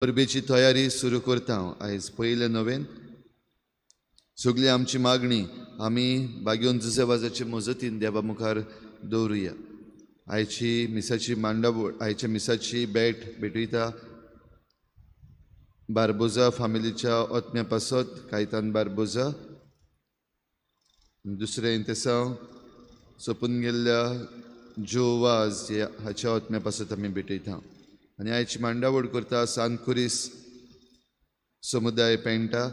परबेची तयारी सुरू करता आयज पयले नवेन सगळी आमची मागणी आमी बागेवन जुजेबाजाचे मजतीन देवा मुखार दवरुया. आयची मिसाची मांडावळ आयच्या मिसाची भेटयता बारबोजा फामिलीच्या ओतम्या पासत कायतान बारबोजा. दुसरें इंतेसांव सोपून गेल्ल्या जोवाज हाच्या ओतम्या पासत आमी भेटयता. आनी आयची मांडावळ करता सांतकुरीस समुदाय पेंटा,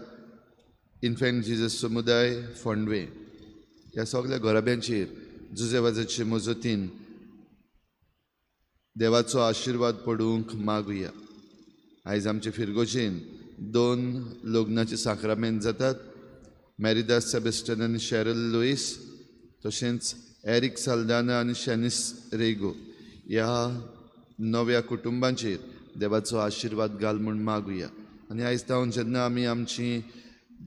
इन्फेंट जिजस समुदाय फोंडवे. ह्या सगळ्या घराब्यांचेर जुजेबाजाचे मजतीन देवाचो आशिर्वाद पडूंक मागुया. आयज आमचे फिरगोजेन 2 लग्नाचे साक्रामेंत जातात. मॅरिदास सेबेस्टन आनी शेरल लुईस, तशेंच एरिक साल्दाना आनी शेनिस रेगो ह्या नव्या कुटुंबांचेर देवाचो आशिर्वाद घाल म्हूण मागुया. आनी आयज तावन जेन्ना आमी आमची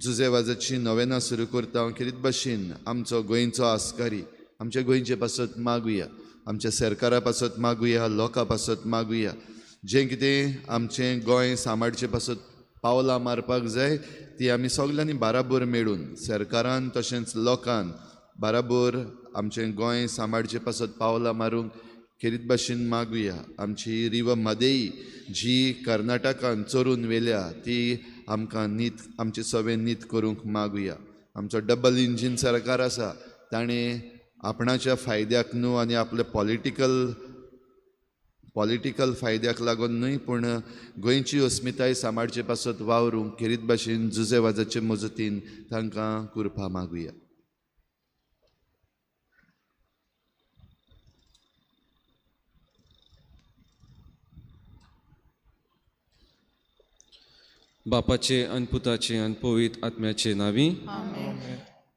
जुजेबाजाची नवेनां सुरू करता कितें भाशेन आमचो गोंयचो आस्कारी आमच्या गोंयचे पासत मागुया, आमच्या सरकारा पासत मागुया, लोकां पासत मागुया. जें कितें आमचें गोंय सांबाळचे पासत पावलां मारपाक जाय ती आमी सगल्यांनी बाराबर मेळून सरकारान तशेंच लोकांन बाराबर आमचें गोंय सांबाळचे पासत पावलां मारूंक खेरीत भाशेन मागुया. आमची रिवा मादेई जी कर्नाटकान चोरून व्हेल्या ती आमकां नीत आमचे सवेन नीत करूंक मागुया. आमचो डबल इंजीन सरकार आसा ताणें आपणाच्या फायद्याक न्हू आनी आपल्या पॉलिटिकल फायद्याक लागून न्हय पूण गोंयची अस्मिताय सांबाळचे पासत वावरूंक खेरीत भाशेन जुजेबाजाचे मजतीन तांकां कुरपा मागुया. बापाचे आनी पुताचे आनी पवित्र आत्म्याचे नावी.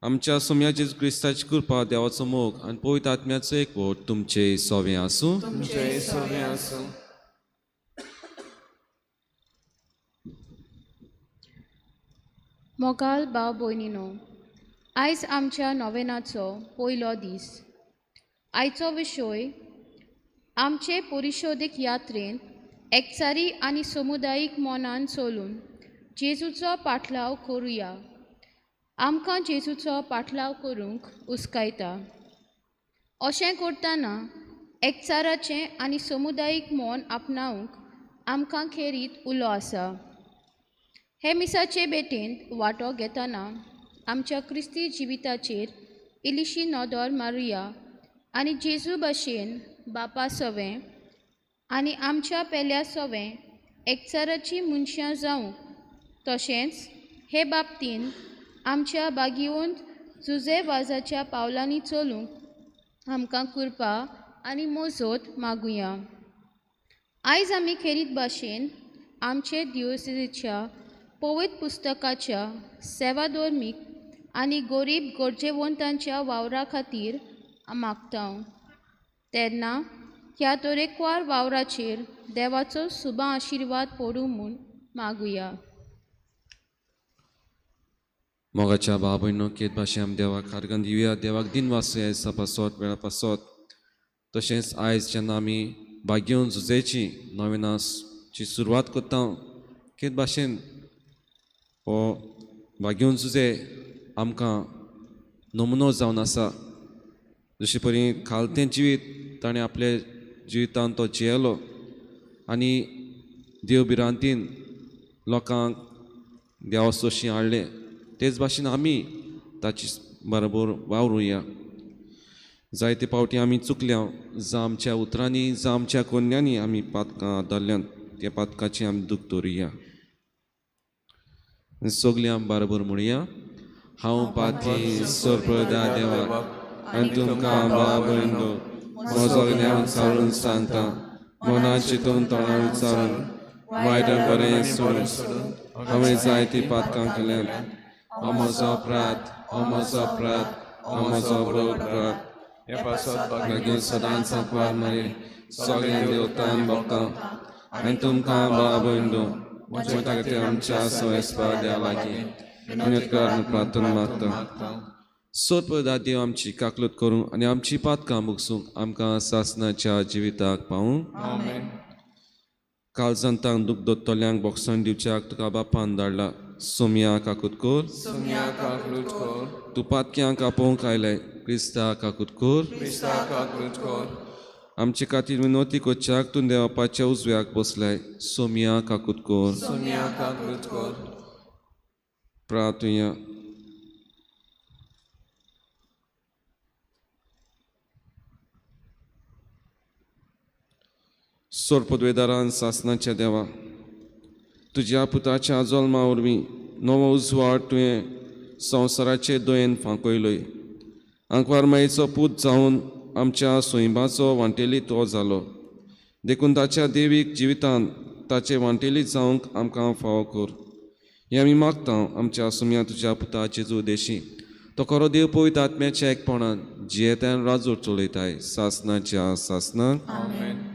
आमच्या सोम्या जेजू क्रिस्ताची कृपा, देवाचो मोग आनी पवित्र आत्म्याचो एकवट तुमचे सोवे आसूं. मोगाल भाव भयणीनो, आयज आमच्या नोवेनाचो पयलो दीस. आयचो विशय आमचे परिशोधीक यात्रेन एकचारी आनी समुदायीक मोनान चलून जेजूचो पाटलाव करुया. आमकां जेजूचो पाटलाव करूंक उस्कायता. अशें करतना एकचाराचें आनी समुदायीक मोन आपणावंक आमकां खेरीत उलो आसा. हे मिसाचे भेटेंत वांटो घेतना आमच्या क्रिस्ती जिविताचेर इल्लीशी नदर मारुया आनी जेजू भाशेन बापा सवें आनी आमच्या पेल्या सवें एकचाराची मनशां जावंक, तशेंच हे बाबतीन आमच्या बागेवन जुजेबाजाच्या पावलांनी चलूंक आमकां कृपा आनी मजत मागुया. आयज आमी खेरीत भाशेन आमचे दिवोसेच्या पवित्र पुस्तकाच्या सेवाधर्मीक आनी गरीब गरजेवंतांच्या वावरा खातीर मागता. तेन्ना ह्या तरेकवार वावराचेर देवाचो शुभ आशिर्वाद पडूं म्हूण मागुया. मोगाच्या भाव भयणो, केत भाशेन आमी देवाक आर्गां दिवया. देवाक दिन वासुया दिसा पासत वेळा पासत. तशेंच आयज जेन्ना आमी बागेवन जुजेची नोवेनाची सुरवात करता केत भाशेन हो बागेवन जुजे आमकां नमुनो जावन आसा. जशे परी खालतें जिवीत ताणें आपल्या जिवितांत तो जियेलो आनी देव भिरांतीन लोकांक देवा सोशी हाडले. तेच भाशेन आमी ताची बरोबर वावरुया. जायते फावटी आमी चुकल्या, जावं आमच्या उतरांनी जावं आमच्या कोन्यांनी आमी पातकां धरल्यान त्या पातकाची आमी दूख दवरुया. सगळीं आमी बरोबर म्हणुया. हांव पाती सोरपदा देवाक आनी तुमकां भाव भयणो म्हजो ज्ञान चालून सांगता. मनान चिंतून तोंडान विचारून वायट बरें सोडून हांवें जायती पातकां केल्यान हो म्हजो अपराध, हो म्हजो अपराध, हो म्हजो अपराध. हे पासत बागेन सदांच सांकवार मारी सगळ्यांक देवतान भोगता. आनी तुमकां भाव भयणो म्हज्या खातीर आमच्या सोयेस्पा देवा लागीं प्रार्थना मागता. सोरपदा देव आमची काकलूत करूं आनी आमची पातकां मुगसूंक आमकां सासणाच्या जिविताक पावूं. काळजांतांक दूख दोत्तोल्यांक बोगसण दिवच्याक तुका बापान धाडला सोम्या काकुतकोर Somnia kaklutkor, तूं पातक्यांक आपोवंक आयले क्रिस्ता काकुतकोर Krista kaklutkor, आमचे खातीर विनोती कोच्च्याक तूं देवापाच्या उजव्याक बसलाय सोम्या काकुतकोर Somnia kaklutkor, प्रार्थुया सोरपदवेदारान सासनाच्या देवा तुज्या पुताच्या जल्मा वरवीं नवो उजवाड तुवें संवसाराचे दोयेन फांकयलोय आंकवार मायेचो पूत जावन आमच्या सोयंबाचो वांटेली तो जालो देखून ताच्या देवीक जिवितांत ताचे वांटेली जावंक आमकां फावो कर हें आमी मागता आमच्या सुम्या तुज्या पुता जेजू देशी तो खरो देव पवित्र आत्म्याच्या एकपणान जियेत्यान राजूर चलयताय सासनाच्या सासनान Amen.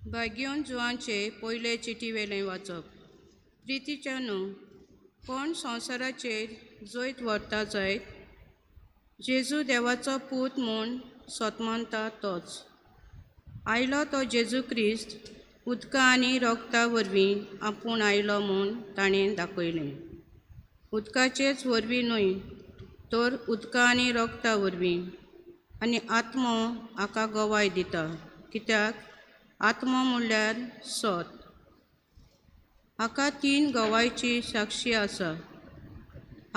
भाग्योन जुवांचे पयले चिटी वेलें वाचप प्रितीच्या न्हू कोण संवसाराचेर जैत व्हरता जायत जेजू देवाचो पूत म्हूण सोतमानता तोच आयलो तो जेजू क्रिस्त उदका आनी रोगता वरवीं आपूण आयलो म्हूण ताणें दाखयलें उदकाचेच वरवीं न्हय तर उदका आनी रोगता वरवीं आनी आत्मो हाका गोवाय दिता कित्याक आत्मो म्हणल्यार सोत हाका 3 गोवायची साक्षी आसा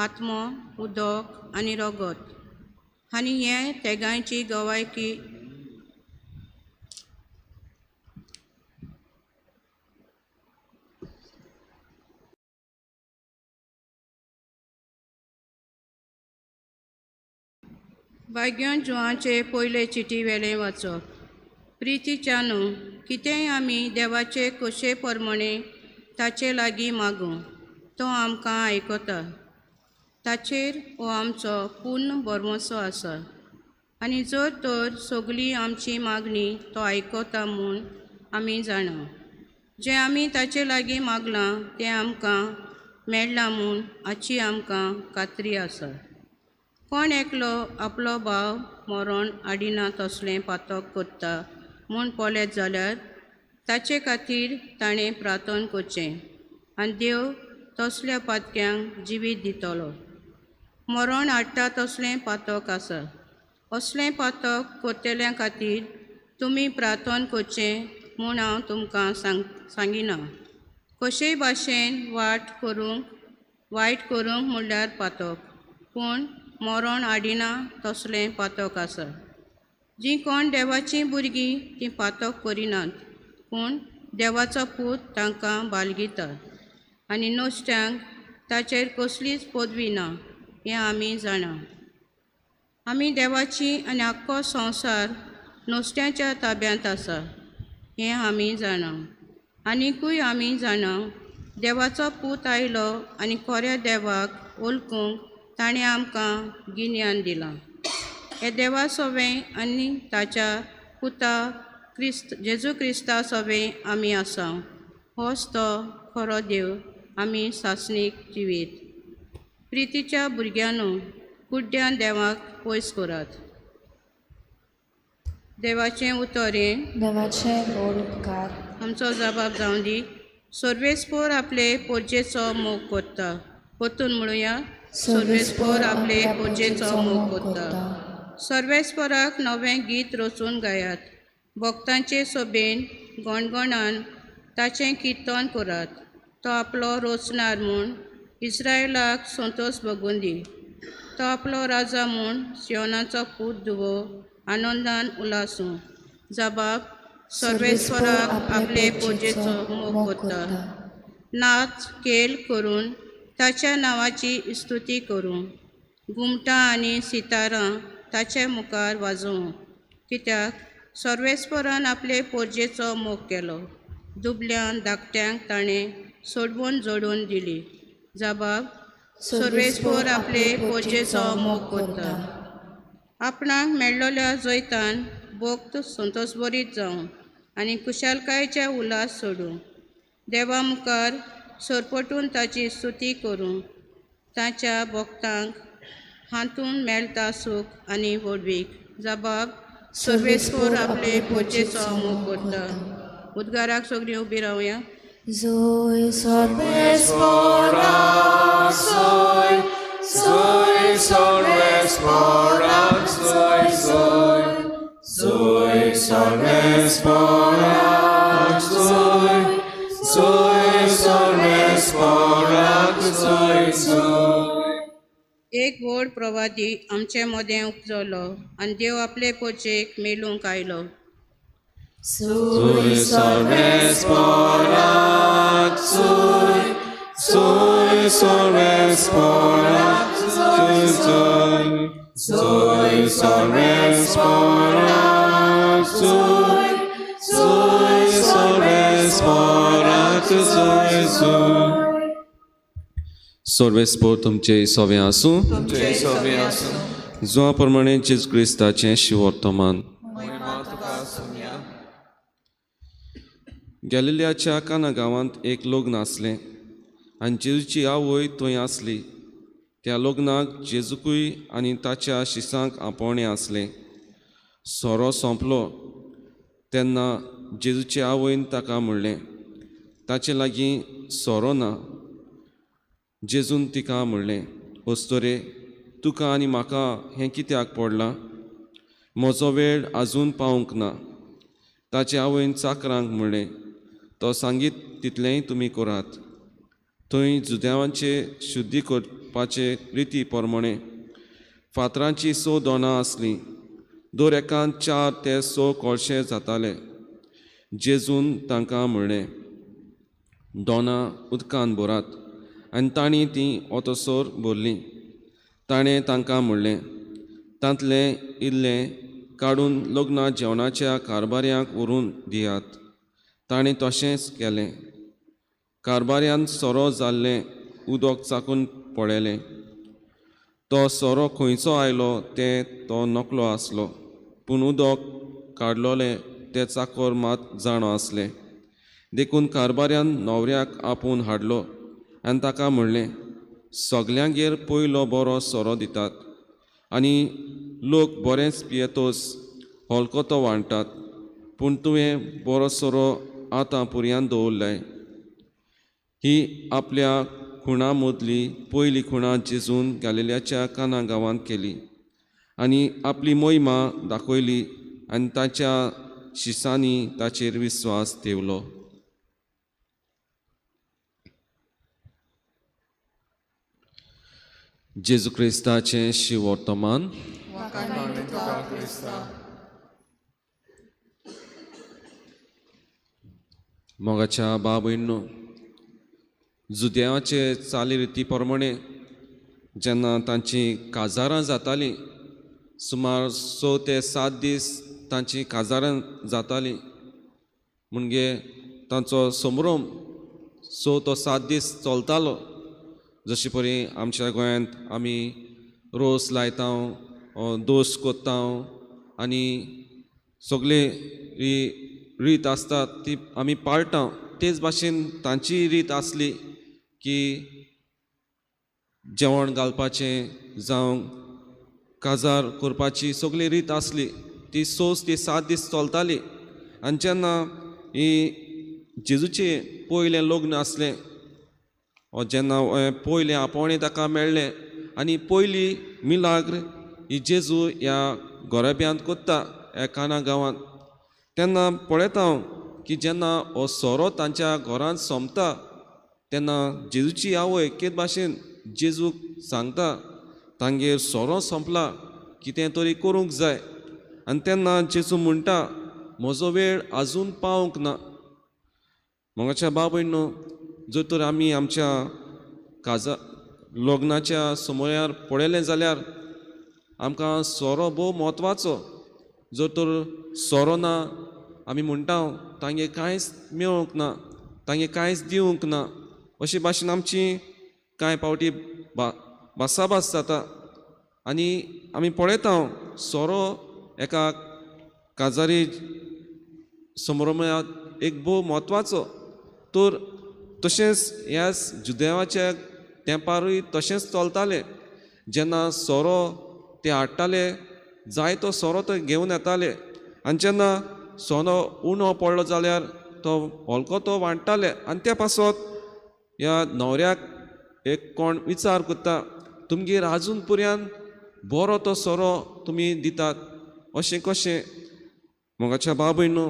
आत्मो उदक आनी रगत आनी हे तेगांयची गोवायकी भाग्योन जुवांचे पयले चिटी वेलें वाचप प्रितीच्या न्हू कितेंय आमी देवाचे कशे प्रमाणे ताचे लागीं मागूं तो आमकां आयकता ताचेर हो आमचो पूर्ण भरवंसो आसा आनी जर तर सगळी आमची मागणी तो आयकता म्हूण आमी जाणा जें आमी ताचे लागीं मागलां तें आमकां मेळ्ळां म्हूण हाची आमकां खात्री आसा कोण एकलो आपलो भाव मरण आडिना तसलें पातक करता म्हूण पळयत जाल्यार ताचे खातीर ताणें प्रार्थना करचें आनी देव तसल्या पातक्यांक जिवीत दितलो मरण हाडटा तसलें पातक आसा असलें पातक करतल्यां खातीर तुमी प्रार्थना करचें म्हूण हांव तुमकां सांगिना कशेय भाशेन वायट करूंक म्हणल्यार पातक पूण मरण हाडिना तसलें पातक आसा जीं कोण देवाचीं भुरगीं तीं पातक करिनात पूण देवाचो पूत तांकां बालगिता आनी नोश्ट्यांक ताचेर कसलीच पदवी ना हें आमी जाणा आमी देवाची आनी आख्खो संवसार नोश्ट्याच्या ताब्यांत आसा हें आमी जाणा आनिकूय आमी जाणा देवाचो पूत आयलो आनी खऱ्या देवाक वळखूंक ताणें आमकां गिन्यान दिलां हे देवा सोबें आनी ताच्या पुता जेजू क्रिस्ता सोबें आमी आसा होच तो खरो देव आमी सासणीक जिवीत प्रितीच्या भुरग्यांनो कुड्ड्यान देवाक पयस करात देवाचें उतरें देवाचे गोड उपकार आमचो जबाब जावन दी सर्वेस्पोर आपले पोरजेचो मोग करता परतून म्हणुया सर्वेस्पोर आपले पोरजेचो मोग करता सर्वेस्पराक नवें गीत रचून गायात भक्तांचे सोबेन गणगणान ताचें किर्तन करात तो आपलो रोचणार म्हूण इस्रायलाक संतोश भोगून दी तो आपलो राजा म्हूण सियोनाचो पूत धुवो आनंदान उलासूं जबाब सर्वेस्पराक आपले पोरजेचो मोग करता नाच खेळ करून ताच्या नांवाची स्तुती करूं घुमटां आनी सितारां ताचे मुखार वाजोवं कित्याक सर्वेस्परान आपले पोरजेचो मोग केलो दुबल्यांक धाकट्यांक ताणें सोडवून जोडून दिली जबाब सर्वेस्पोर आपले पोरजेचो मोग करता आपणाक मेळ्ळल्या जैतान भोक्त संतोशभरीत जावं आनी कुशालकायेचे उल्हास सोडूं देवा मुखार सरपटून ताची स्तुती करूं ताच्या भक्तांक हातून मेळटा सूख आनी वडवीक. जबाब सर्वेस्पोर आपले पोचेचो मोग करता. उद्गाराक सगळीं उबी रावया. Zoe sorbesporac, Soy, soy, sorbesporac, soy, soy. Soy, sorbesporac, soy. Soy, sorbesporac, soy, soy. एक व्हड प्रवादी आमचे मदें उपजलो आनी देव आपले पोचेक मेलूंक आयलो. Soy, sorbesporac, soy. Soy, sorbesporac, soy, soy. Soy, sorbesporac, soy. Soy, sorbesporac, soy, soy. सर्वेस्पोर तुमचे सोवे आसूं. तुमचे सोबी आसूं. जुआ प्रमाणे जेजू क्रिस्ताचें शिवर्तमान. महिमा तुका सुम्या. गॅलिलियाच्या काना गांवांत एक लग्न आसलें आनी जेजूची आवय थंय आसली. त्या लग्नाक जेजूकूय आनी ताच्या शिसांक आपोवणें आसलें. सोरो सोंपलो तेन्ना जेजूचे आवयन ताका म्हणलें, ताचे लागीं सोरो ना. जेजून तिका म्हणलें, ओस्तोरे, तुका आनी म्हाका हें कित्याक पडलां? म्हजो वेळ आजून पावूंक ना. ताचे आवयन चाकरांक म्हणलें, तो सांगीत तितलेंय तुमी करात. थंय जुदेवांचे शुद्धी करपाचे रिती प्रमाणे फातरांची 6 दोनां आसलीं. दर एकान 4 ते 6 कळशे जाताले. जेजून तांकां म्हणलें, दोनां उदकान भरात. आनी तांणी तीं ओतोसोर भरलीं. ताणें तांकां म्हणलें, तांतलें इल्लें काडून लग्ना जेवणाच्या कारबाऱ्यांक व्हरून दियात. ताणें तशेंच केलें. कारबाऱ्यान सोरो जाल्लें उदक चाकून पळयलें. तो सोरो खंयचो आयलो तें तो नकलो आसलो, पूण उदक काडलोलें तें चाकर मात जाणो आसलें. देखून कारबाऱ्यान न्हवऱ्याक आपूण हाडलो आनी ताका म्हणलें, सगल्यांगेर पयलो बरो सोरो दितात आनी लोक बरेंच पियेतोस हलको वांटात, पूण तुवें बरो सोरो आतां पुरयान दवरलाय. ही आपल्या खुणा मदली पयली खुणा जेजून गॅलिलियाच्या काना गांवांत केली आनी आपली मोहिमा दाखयली आनी ताच्या शिसांनी ताचेर विस्वास ठेवलो. जेजू क्रिस्ताचें शिवर्तमान. मोगाच्या बाबयनो, जुदेवाचे चाली रिती प्रमाणे जेन्ना तांची काजारां जातालीं, सुमार 6 ते 7 दीस तांची काजारां जातालीं. म्हणजे तांचो समारोप 6 ते 7 दीस चलतालो. जशे परी आमच्या गोंयांत आमी रोस लायता, दोस कोत्ता आनी सगळे ही रीत आसता ती आमी पाळटा. तेच भाशेन तांची रीत आसली की जेवण घालपाचें जावं काजार करपाची सगळी रीत आसली. ती 6 ते 7 दीस चलताली. आनी जेन्ना ही जेजूचें पयलें लग्न आसलें, जेन्ना पयलें आपोवणें ताका मेळ्ळें आनी पयली मिलाग्र ही जेजू ह्या गोरेब्यांत कोत्ता ह्या काना गांवांत, तेन्ना पळयता हांव की जेन्ना हो सोरो तांच्या घरांत सोंपता तेन्ना जेजूची आवय केद भाशेन जेजूक सांगता तांगेर सोरो सोंपला, कितें तरी करूंक जाय. आनी तेन्ना जेजू म्हणटा, म्हजो वेळ आजून पावूंक ना. मोगाच्या बाबयनो, जर तर आमी आमच्या लग्नाच्या समयार पळयलें जाल्यार आमकां सोरो भोव म्हत्वाचो. जर तर सोरो ना, आमी म्हणटा तांगे कांयच मेळोंक ना, तांगे कांयच दिवंक ना, अशे भाशेन आमची कांय पावटी भासाभास जाता. आनी आमी पळयता सोरो एका काजारी समारंभांत एक भोव म्हत्वाचो. तर तशेंच ह्या जुदेवाच्या तेंपारूय तशेंच चलतालें जेन्ना सोरो ते हाडटाले जाय तो सोरो तो घेवन येताले आनी जेन्ना सोरो उणो पडलो जाल्यार तो हलको तो वांट्टाले आनी ते पासत ह्या न्हवऱ्याक एक कोण विचार करता तुमगेर आजून पर्यंत बरो तो सोरो तुमी दितात अशें कशें मोगाच्या बाबयनो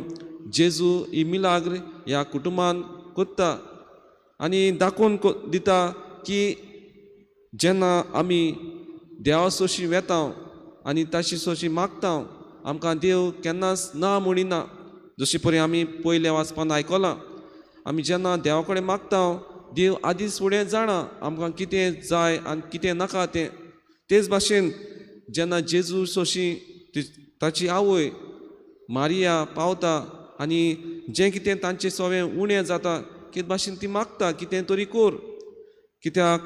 जेजू ही मिलाग्र ह्या कुटुंबान कोत्ता आनी दाखोवन दिता की जेन्ना आमी देवा सोशी वेता आनी ताची सोशी मागता आमकां देव केन्नाच ना म्हणिना जशे परी आमी पयले वाचपान आयकलां आमी जेन्ना देवा कडेन मागता देव आदींच फुडें जाणा आमकां कितें जाय आनी कितें नाका तें तेच भाशेन जेन्ना जेजू सोशी ताची आवय मारिया पावता आनी जें कितें तांचें सगळें उणें जाता कित भाशेन ती मागता कितें तरी कोर कित्याक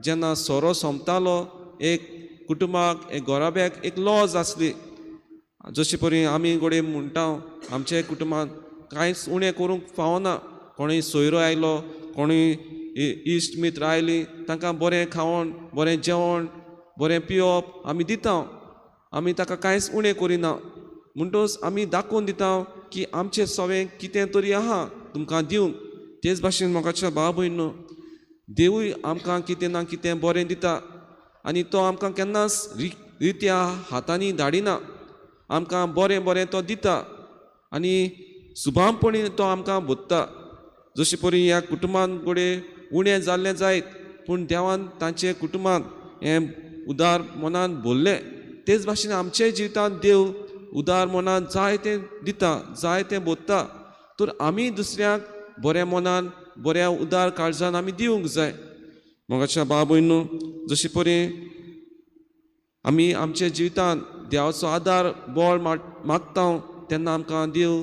जेन्ना सोरो सोंपतालो एक कुटुंबाक एक गोराब्याक एक लॉज आसली जशे परी आमी घोडे म्हणटा आमचे कुटुंबान कांयच उणें करूंक फावना कोणूय सोयरो आयलो कोणूय इश्ट मित्र आयली तांकां बरें खावण बरें जेवण बरें पिवप आमी दिता आमी ताका कांयच उणें करिना म्हणटच आमी दाखोवन दिता की आमचें सगळें कितें तरी आहा तुमकां दिवंक तेच भाशेन मोगाच्या भाव भयणो देवूय आमकां कितें ना कितें बरें दिता आनी तो आमकां केन्नाच रित्या हातांनी धाडिना आमकां बरें बरें तो दिता आनी सुभामपणी तो आमकां बोत्ता जशे परी ह्या कुटुंबान घोडे उणें जाल्लें जायत पूण देवान तांचे कुटुंबान हें उदार मनान भरलें तेच भाशेन आमचे जिवितांत देव उदार मनान जाय तें दिता जाय तें बोत्ता तर आमी दुसऱ्याक बऱ्या मनान बऱ्या उदार काळजान आमी दिवंक जाय मोगाच्या भाव भयणो जशे परी आमी आमच्या जिवितांत देवाचो आदार बळ मागता तेन्ना आमकां देव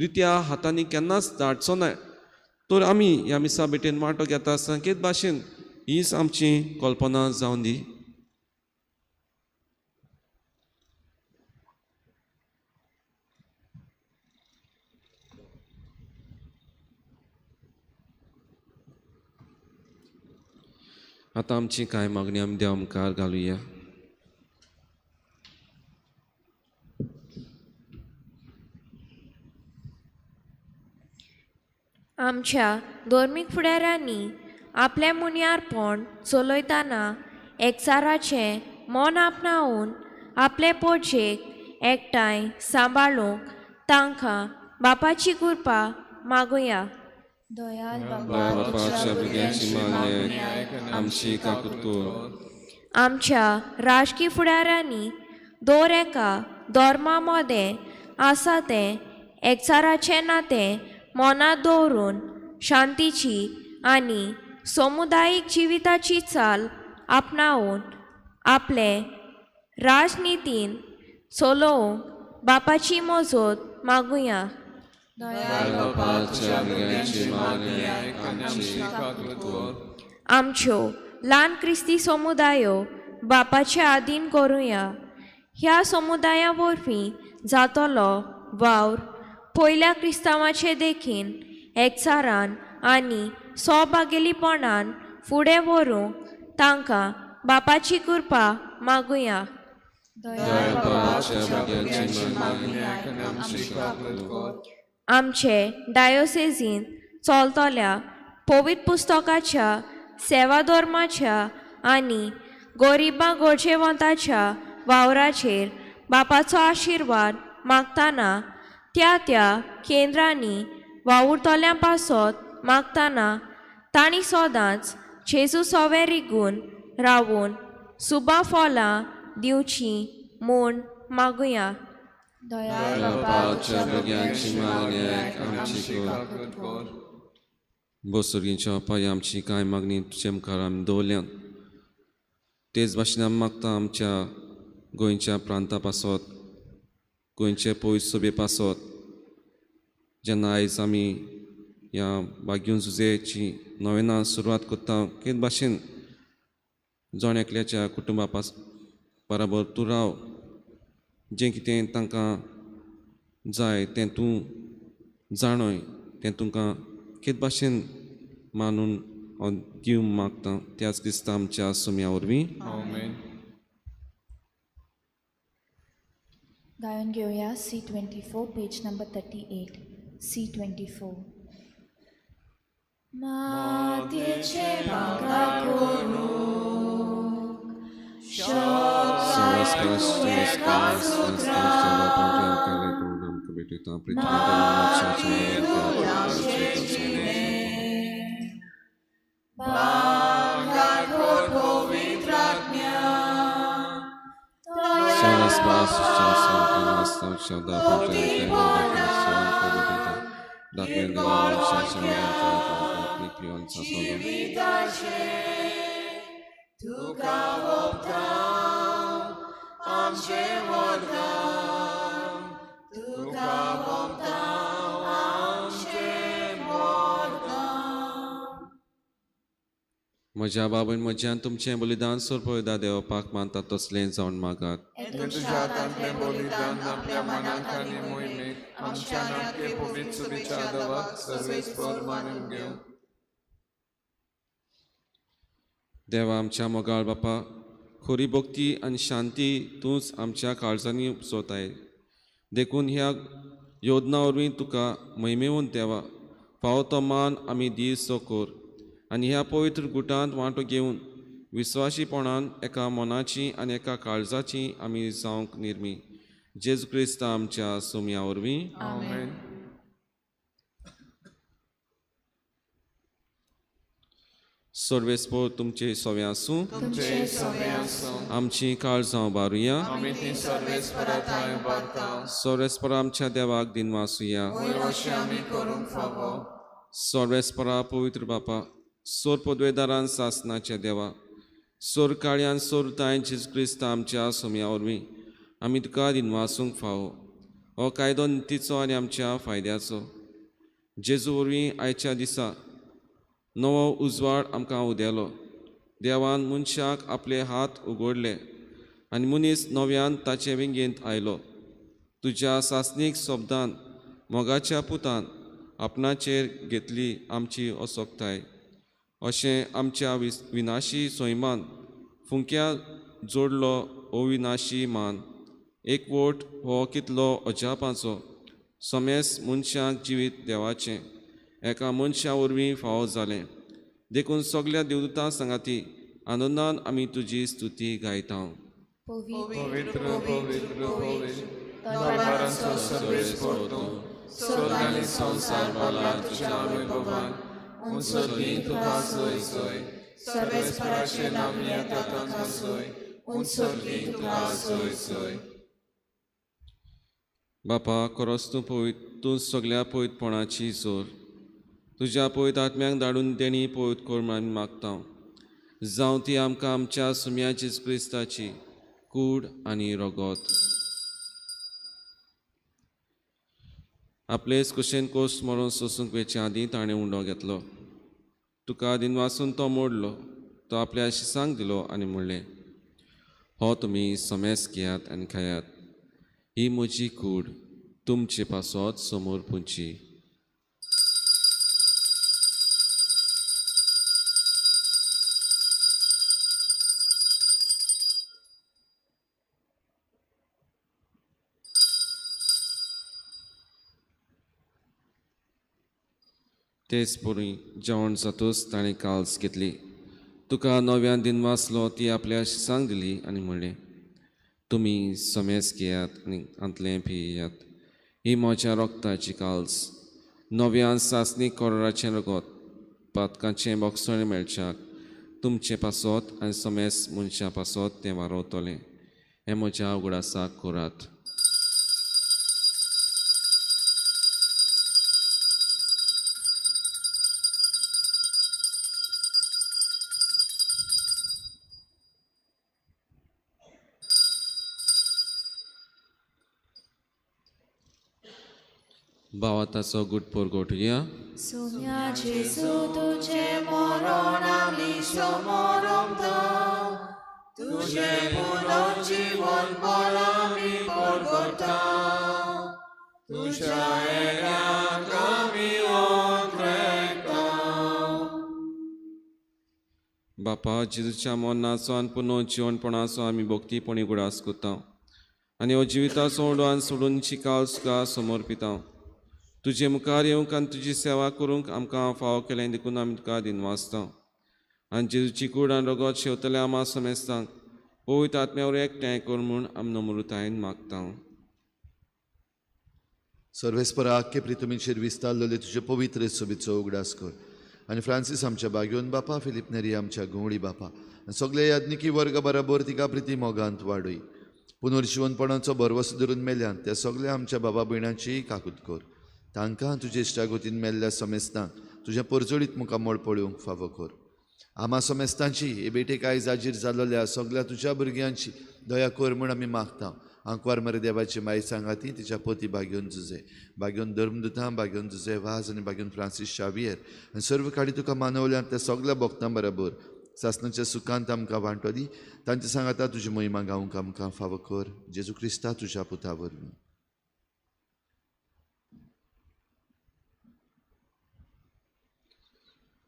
रित्या हातांनी केन्नाच धाडचो ना तर आमी ह्या मिसा भेटेन वांटो घेता संकेत भाशेन हीच आमची कल्पना जावन दी आतां आमची कांय मागणी आमी देवा मुखार घालुया आमच्या धर्मीक फुडाऱ्यांनी आपलें मुनियारपण चलयतना एकचाराचें मन आपणावून आपले पोटचेक एकठांय सांबाळूंक तांकां बापाची कृपा मागुया दयाल बापाच्या भुरग्यांची मागणी आमची काकूत आमच्या राजकीय फुडाऱ्यांनी दर एका धर्मा मदें आसा तें एकचाराचें नातें मनात दवरून शांतीची आनी समुदायीक जिविताची चाल आपणावून आपले राजनितीन चलोवंक बापाची मजत मागुया आमच्यो ल्हान क्रिस्ती समुदायो बापाच्या आधीन करुया ह्या समुदाया वरवीं जातलो वावर पयल्या क्रिस्तांवाचे देखीन एकचारान आनी सोबागेलीपणान फुडें व्हरूंक तांकां बापाची कृपा मागुया आमचे डायोसेजीन चलतल्या पवित्र पुस्तकाच्या सेवा धर्माच्या आनी गरिबां गरजेवंताच्या वावराचेर बापाचो आशिर्वाद मागतना त्या केंद्रांनी वावुरतल्यां पासत मागतना तांणी सदांच जेजू सोवें रिगून रावून सुबा फळां दिवची म्हूण मागुया बोसुर्गींच्या पांय आमची कांय मागणी तुजे मुखार आमी दवरल्यात तेच भाशेन आमी मागता आमच्या गोंयच्या प्रांता पासत गोंयचे पवित्र सभे पासत जेन्ना आयज आमी ह्या भाग्यूं झुजेची नवेना सुरवात करता तेच भाशेन जोण एकल्याच्या कुटुंबा बराबर तूं राव जें कितें तांकां जाय तें तूं जाणय तें तुमकां केद भाशेन मानून हांव दिवंक मागतां त्याच क्रिस्ता आमच्या सुम्या वरवीं Amen. गायन घेऊया C24 पेज नंबर 38 C24 मातेचे बागा करू म्हज्या बाबून म्हज्यान तुमचें बलिदान सोरपयदा देवपाक मानता तसलें जावन मागात तुझ्या हातांतले बलिदान आपल्या मनांत आनी मोहिमेक आमच्या नाटके पवित्र सुबेच्या आदवाक सर्वेस्पर मानून घेऊ. देवा आमच्या मोगाळ बापा खरी भक्ती आनी शांती तूंच आमच्या काळजांनी उपसोताय देखून ह्या योजना वरवीं तुका महिमेवून देवा फावो तो मान आमी दिसो कोर आनी ह्या पवित्र गुटांत वांटो घेवन विस्वाशीपणान एका मनाची आनी एका काळजाची आमी जावंक निर्मी जेजू क्रिस्ता आमच्या सुम्या वरवीं Amen. सर्वेस्पर तुमचे सोवे आसूं तुमचे सवे आसूं आमची काळजां बारुया आमी ती सर्वेस्पराताय उबारता. सर्वेस्पर आमच्या देवाक दिनवासुया वयर अशें आमी करूंक फावो. सर्वेस्परा पवित्र बापा सोर पदवेदारान सासनाच्या देवा सोर काळ्यान सोर ताय जेजू क्रिस्ता आमच्या सोम्या वरवीं आमी तुका दिनवासूंक फावो हो कायदो नितीचो आनी आमच्या फायद्याचो जेजू वरवीं आयच्या दिसा नवो उजवाड आमकां उदेलो देवान मनशाक आपले हात उगडले आनी मनीस नव्यान ताचे विंगेंत आयलो तुज्या सासनीक शब्दान मोगाच्या पुतान आपणाचेर घेतली आमची असोकताय अशें आमच्या विनाशी सैमान फुंक्या जोडलो अविनाशी मान एकवट हो कितलो अजापाचो समेस मनशाक जिवीत देवाचें एका मनशा वरवीं फावो जालें देखून सगल्या देवदूतां सांगाती आनंदान आमी तुजी स्तुती गायता. पवित्र पवित्र पवित्र दरबारांचो सर्वेस्पर तूं स्वर्ग आनी संसार भरला तुज्या वैभवान उंचोली तुका सोय सोय सर्वेस्पराचें नाम येता ताका सोय उंचोली तुका सोय सोय. बापा खरोच तूं तूं सगल्या पवित्रपणाची जोर तुज्या पवित्र आत्म्याक धाडून तेणी पवित्र कोर आमी मागता जावं ती आमकां आमच्या सुम्या जेजू क्रिस्ताची कूड आनी रगत आपलेच कुशेन कोस मरून सोसूंक वेचे आदीं ताणें उंडो घेतलो तुका दिनवासून तो मोडलो तो आपल्या शिसांक दिलो आनी म्हणलें हो तुमी समेस घेयात आनी खायात ही म्हजी कूड तुमचे पासत समोर पुंची. तेच परी जेवण जातूच ताणें काल्स घेतली तुका नव्यान दिनवासलो ती आपल्या शिसांक दिली आनी म्हणलें तुमी समेस घेयात आनी आंतलें पियात ही म्हज्या रोगताची काल्स नव्यान सासणी कोराचें रगत पातकांचें बोगसण मेळच्याक तुमचे पासत आनी समेस मनशा पासत तें वारोवतलें हें म्हज्या उगडासाक करात. भावाताचो गुटपोर गोठुया. सोम्या जेजू तुझे मरण आमी समोरमता तुझे पुनर्जीवन बळ आमी परगटा तुझ्या येण्याक आमी ओंत्रेकता. बापा जेजूच्या मरणाचो आनी पुनर्जीवनपणाचो आमी भक्तीपणी उगडास करता आनी हो जिविताचो ओडवान सोडून चिकाल सुका समर्पिता तुजे मुखार येवंक आनी तुजी सेवा करूंक आमकां फाव केलें देखून आमी तुका दिनवासता आनी जेजूची कूड आनी रगत शेवतले आमा समेस्तांक पवित्र आत्म्यावर एकठांय कर म्हूण आमी नम्रतायेन मागता सर्वेस्परा आख्खे प्रितुमीचेर विस्तारलेले तुजे पवित्र सोबीचो उगडास कर आनी फ्रांसीस आमच्या बागयोन बापा फिलीप नेरी आमच्या गोवळी बापा सगळे याज्ञिकी वर्ग बरोबर तिका प्रिती मोगांत वाडय पुनर्जीवनपणाचो भरवसो धरून मेल्यान त्या सगळ्या आमच्या बाबा भयणांची काकूत कर तांकां तुजे इश्टागोतीन मेल्ल्या समेस्तांक तुजे परजोडीत मुखार मळ पळोवंक फावो कर आमा समेस्तांची हे बेटेक आयज आजीर जाल्ल्या सगळ्या तुज्या भुरग्यांची दया कर म्हूण आमी मागता आंकवार मरे देवाची माय सांगाती तिच्या पोती बागयोन जुजे बागयोन धर्मदुतां बागयोन जुजे वाज आनी बागयोन फ्रांसीस शावियर आनी सर्व काडी तुका मानवल्यान त्या सगळ्या भक्तां बरोबर सासणाच्या सुखांत आमकां वांटो दी तांचे सांगाता तुजी महिमा गावंक आमकां फावो कर जेजू क्रिस्ता तुज्या पुता वरवीं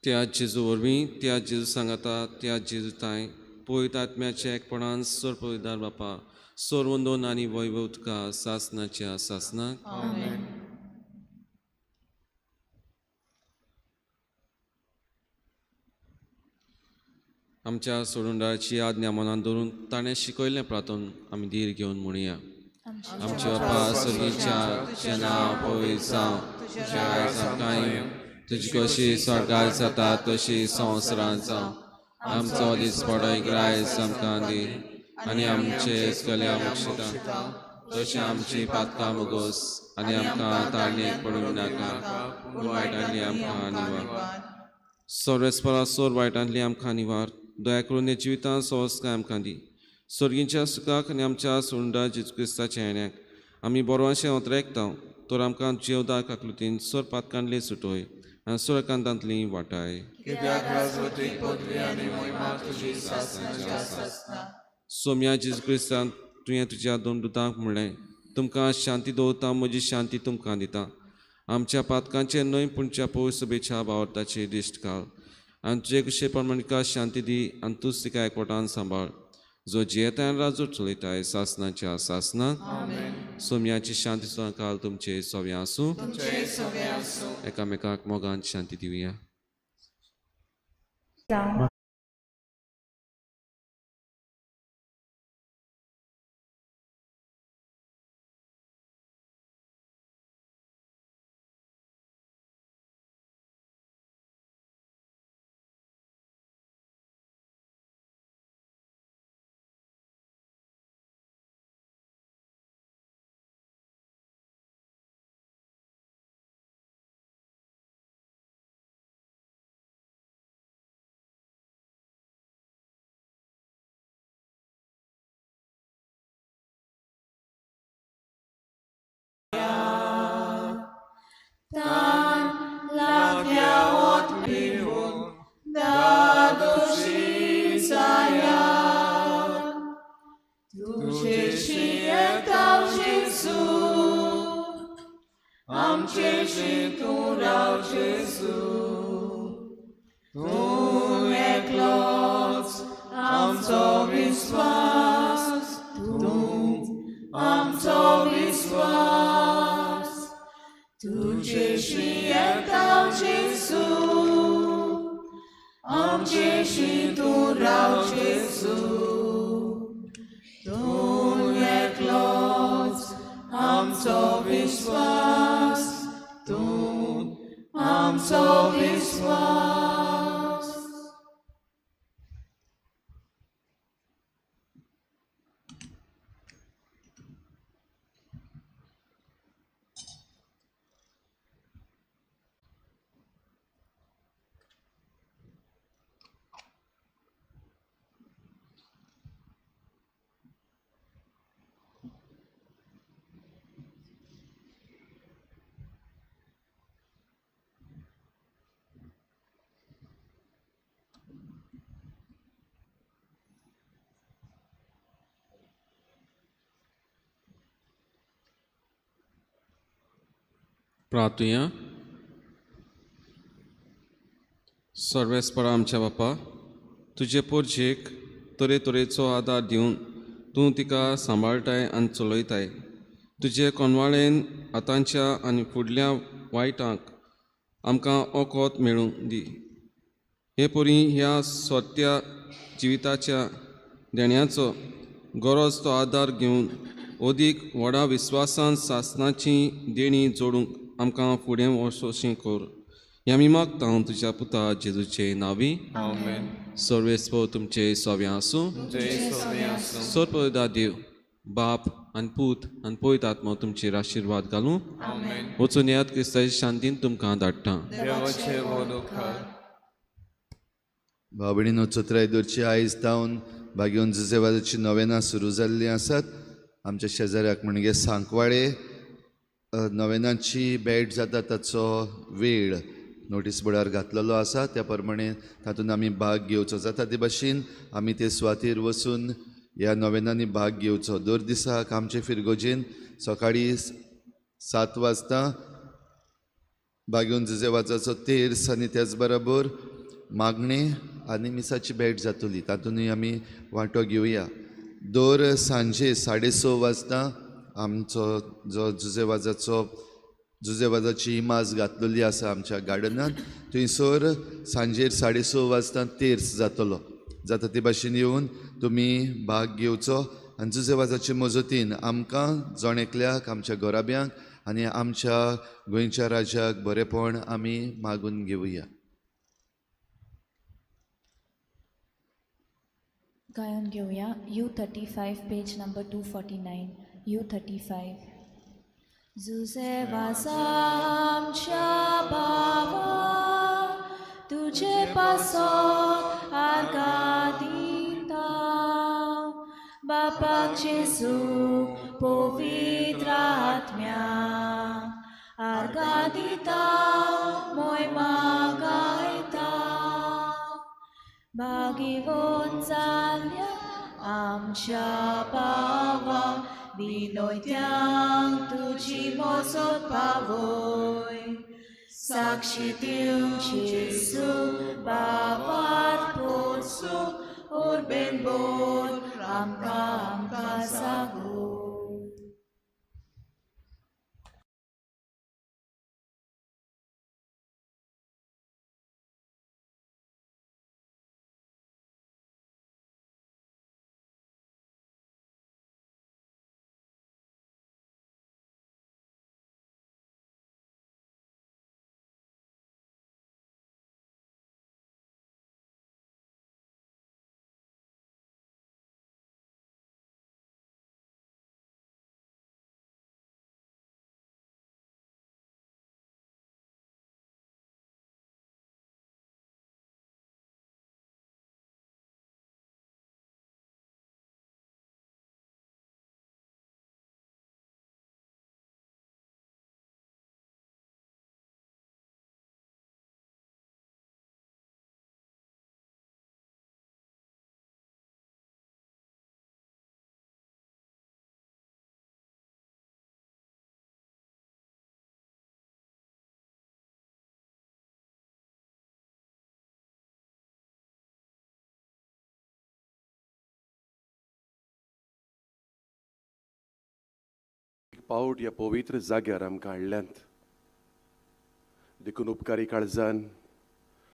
त्या जेजू वरवीं त्या जेजू सांगाता त्या जेजू ताय पवित्र आत्म्याच्या एकपणान सोर पवित्र बापा सोर वंदोन आनी वैभव तुका सासणाच्या सासनाक आमच्या सोडूंडाची आज्ञा मनान धरून ताणें शिकयल्लें प्रार्थन आमी धीर घेवन म्हणुया आमच्या बापा सर्गीच्या नांव पवित्र जावं तुजें आयज आमकां तुजी कशी स्वर्गांत जाता तशी संवसारांत जावं आमचो दीस पडोयक आयज आमकां दी आनी आमचे इश्टल्या बक्षिता तशी आमची पातकां मुगोस आनी आमकां तारणेक पडूंक नाका पूण वायटांतली आमकां निवार सर्वेस्परा सोर वायटांतली आमकां निवार दया करून हे जिवितांत संस्कार आमकां दी सर्गीच्या सुखाक आनी आमच्या सोडूंडा जेजू क्रिस्ताच्या येण्याक आमी बरोवशें उतरेकता तर आमकां जेवदार काकलुतीन सोर पातकांतली सुटोय आनी सुरकांतांतली वाटाय सोम्या जेजू क्रिस्तान तुवें तुज्या दोन दुतांक म्हणलें तुमकां शांती दवरता म्हजी शांती तुमकां दिता आमच्या पातकांचेर न्हय पूण तुज्या पवित्र सभेच्या भावार्थाचेर दिश्ट घाल आनी तुजे कुशे प्रमाणिका शांती दी आनी तूंच तिका एकवटान सांबाळ जो जियेता आनी राजूर चलयताय सासनाच्या सासनाक सोम्याची शांती सुद्दां काल तुमचे सव्या आसूं एकामेकाक मोगान शांती दिवया प्रार्थुया सर्वेस्परा आमच्या बापा तुजे पोरजेक तरेतरेचो आदार दिवन तूं तिका सांबाळटाय आनी चलयताय. तुजे कोनवाळेन आतांच्या आनी फुडल्या वायटांक आमकां ओकोत मेळूंक दी. हे परी ह्या सोत्या जिविताच्या देण्याचो गरज तो आदार घेवन ओदीक व्हडा विस्वासान सासणाची देणी जोडूंक आमकां फुडें वचोशी कोर. ह्या आमी मागता हांव तुज्या पुता जेजूचे नांवी. आमेन. सर्वेस्पो तुमचे सोव्या आसूं. जय सोव्या सोरपदा देव बाप आनी पूत आनी पवित आत्मा तुमचेर आशिर्वाद घालूं. आमेन. वचून येयात क्रिस्ताची शांतीन तुमकां धाडटा. देवाचे वोदोखार. भाव भयणीनो, चतुराय आयदोरची आयज जावन भाग्योन जुजेवाजाची नोवेनां सुरू जाल्लीं आसात. आमच्या शेजाऱ्याक म्हणजे सांकवाळे नोवेनांची भेट जाता ताचो वेळ नोटीस बोर्डार घातलेलो आसा. त्या प्रमाणे तातूंत आमी भाग घेवचो जाता ते भाशेन आमी ते सुवातेर वचून ह्या नोवेनांनी भाग घेवचो. दर दिसाक आमचे फिरगोजेन सकाळीं 7 वाजता भाग्योन जुजेवाजाचो तेर्स आनी त्याच बरोबर मागणे आनी मिसाची भेट जातली. तातूंतय आमी वांटो घेवया. दर सांजे 6:30 वाजता आमचो जो जुजेवाजाची इमाज घातलेली आसा आमच्या गार्डनांत, थंयसर सांजेर 6:30 वाजता तेर्स जातलो. जाता ते भाशेन येवन तुमी भाग घेवचो आनी जुजेवाजाचे मजतीन आमकां जण एकल्याक, आमच्या गोराब्यांक आनी आमच्या गोंयच्या राज्याक बरेपण आमी मागून घेवया. गायन घेऊया U35 पेज नंबर 249. U35. जुजेवाजा आमच्या बाबा, तुझे पासत आर्गादिता. बापाक जेजू पवित्र आत्म्या आर्गादिता, मोहिमा गायता. भागिवोन जाल्ल्या आमच्या बाबा, विनोत्यांक तुजी मोजत पावय. साक्षी दिवंक जेजू बाबार पोरसू, ओरबेन बोर आमकां सांगू. पावट ह्या पवित्र जाग्यार आमकां हाडल्यांत. देखून उपकारी काळजान